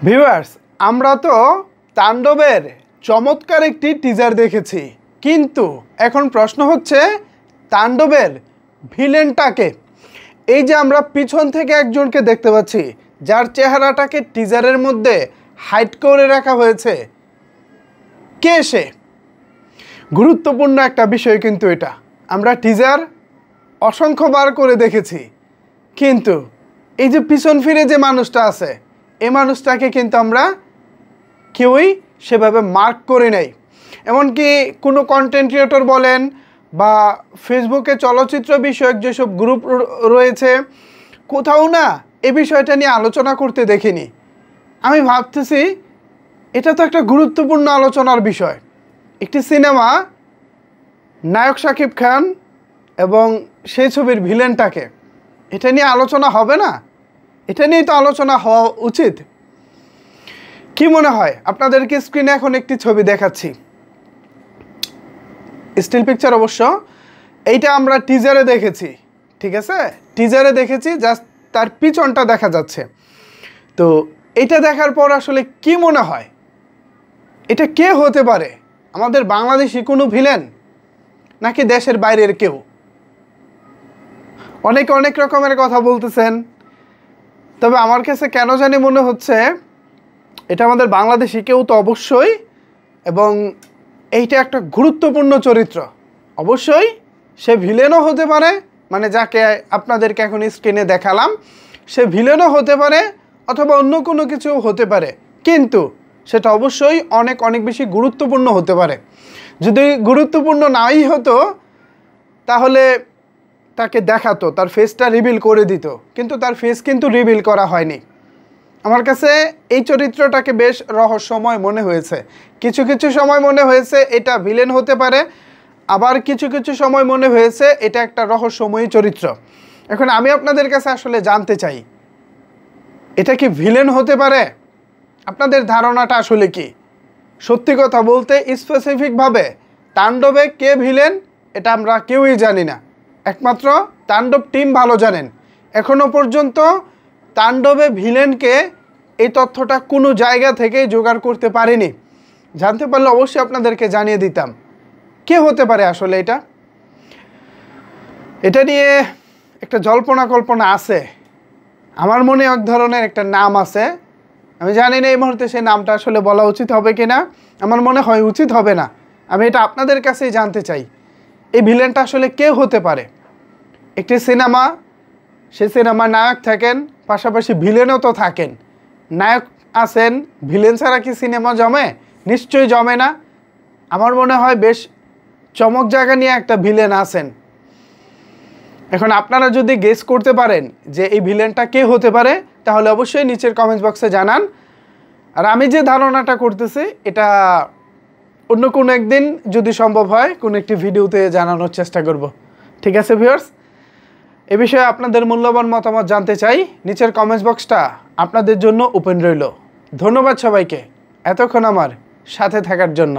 Viewers, আমরা তো তাণ্ডবের চমৎকার একটি টিজার দেখেছি, কিন্তু এখন প্রশ্ন হচ্ছে তাণ্ডবের ভিলেনটাকে। এই যে আমরা পিছন থেকে একজনকে দেখতে পাচ্ছি যার চেহারাটাকে টিজারের মধ্যে হাইড করে রাখা হয়েছে, কে সে? গুরুত্বপূর্ণ একটা বিষয় কিন্তু এটা। আমরা টিজার অসংখ্যবার করে দেখেছি, কিন্তু এই যে পিছন ফিরে যে মানুষটা আছে, এই মানুষটাকে কিন্তু আমরা কেউই সেভাবে মার্ক করে নেই। এমনকি কোনো কন্টেন্ট ক্রিয়েটর বলেন বা ফেসবুকে চলচ্চিত্র বিষয়ক যেসব গ্রুপ রয়েছে, কোথাও না এই বিষয়টা নিয়ে আলোচনা করতে দেখিনি। আমি ভাবতেছি এটা তো একটা গুরুত্বপূর্ণ আলোচনার বিষয়। একটি সিনেমা, নায়ক শাকিব খান এবং সেই ছবির ভিলেনটাকে, এটা নিয়ে আলোচনা হবে না? এটা নিয়েই তো আলোচনা হওয়া উচিত। কি মনে হয়? আপনাদেরকে স্ক্রিনে এখন একটি ছবি দেখাচ্ছি, স্টিল পিকচার অবশ্য। এইটা আমরা টিজারে দেখেছি, ঠিক আছে? টিজারে দেখেছি, জাস্ট তার পিছনটা দেখা যাচ্ছে। তো এটা দেখার পর আসলে কি মনে হয়, এটা কে হতে পারে? আমাদের বাংলাদেশি কোনো ভিলেন নাকি দেশের বাইরের কেউ? অনেকে অনেক রকমের কথা বলতেছেন, তবে আমার কাছে কেন জানি মনে হচ্ছে এটা আমাদের বাংলাদেশি কেউ তো অবশ্যই, এবং এইটা একটা গুরুত্বপূর্ণ চরিত্র। অবশ্যই সে ভিলেনও হতে পারে, মানে যাকে আপনাদেরকে এখন স্ক্রিনে দেখালাম সে ভিলেনও হতে পারে, অথবা অন্য কোনো কিছু হতে পারে, কিন্তু সেটা অবশ্যই অনেক অনেক বেশি গুরুত্বপূর্ণ হতে পারে। যদি গুরুত্বপূর্ণ নাই হতো তাহলে তাকে দেখাতো, তার ফেসটা রিভিল করে দিত, কিন্তু তার ফেস কিন্তু রিভিল করা হয়নি। আমার কাছে এই চরিত্রটাকে বেশ রহস্যময় মনে হয়েছে। কিছু কিছু সময় মনে হয়েছে এটা ভিলেন হতে পারে, আবার কিছু কিছু সময় মনে হয়েছে এটা একটা রহস্যময়ী চরিত্র। এখন আমি আপনাদের কাছে আসলে জানতে চাই, এটা কি ভিলেন হতে পারে? আপনাদের ধারণাটা আসলে কি? সত্যি কথা বলতে স্পেসিফিকভাবে তাণ্ডবে কে ভিলেন এটা আমরা কেউই জানি না, একমাত্র তাণ্ডব টিম ভালো জানেন। এখনও পর্যন্ত তাণ্ডবে ভিলেনকে এই তথ্যটা কোনো জায়গা থেকেই জোগাড় করতে পারিনি। জানতে পারলে অবশ্যই আপনাদেরকে জানিয়ে দিতাম। কে হতে পারে আসলে এটা? এটা নিয়ে একটা জল্পনা কল্পনা আছে। আমার মনে এক ধরনের একটা নাম আছে, আমি জানি না এই মুহূর্তে সেই নামটা আসলে বলা উচিত হবে কি না। আমার মনে হয় উচিত হবে না। আমি এটা আপনাদের কাছেই জানতে চাই, এই ভিলেনটা আসলে কে হতে পারে? একটি সিনেমা, সেই সিনেমার নায়ক থাকেন, পাশাপাশি ভিলেনও তো থাকেন। নায়ক আছেন, ভিলেন ছাড়া কি সিনেমা জমে? নিশ্চয়ই জমে না। আমার মনে হয় বেশ চমক জায়গা নিয়ে একটা ভিলেন আছেন। এখন আপনারা যদি গেস করতে পারেন যে এই ভিলেনটা কে হতে পারে, তাহলে অবশ্যই নিচের কমেন্টস বক্সে জানান। আর আমি যে ধারণাটা করতেছি এটা অন্য কোনো একদিন যদি সম্ভব হয় কোনো একটি ভিডিওতে জানানোর চেষ্টা করব। ঠিক আছে ভিউয়ার্স, এ বিষয়ে আপনাদের মূল্যবান মতামত জানতে চাই। নিচের কমেন্টস বক্সটা আপনাদের জন্য ওপেন রইল। ধন্যবাদ সবাইকে এতক্ষণ আমার সাথে থাকার জন্য।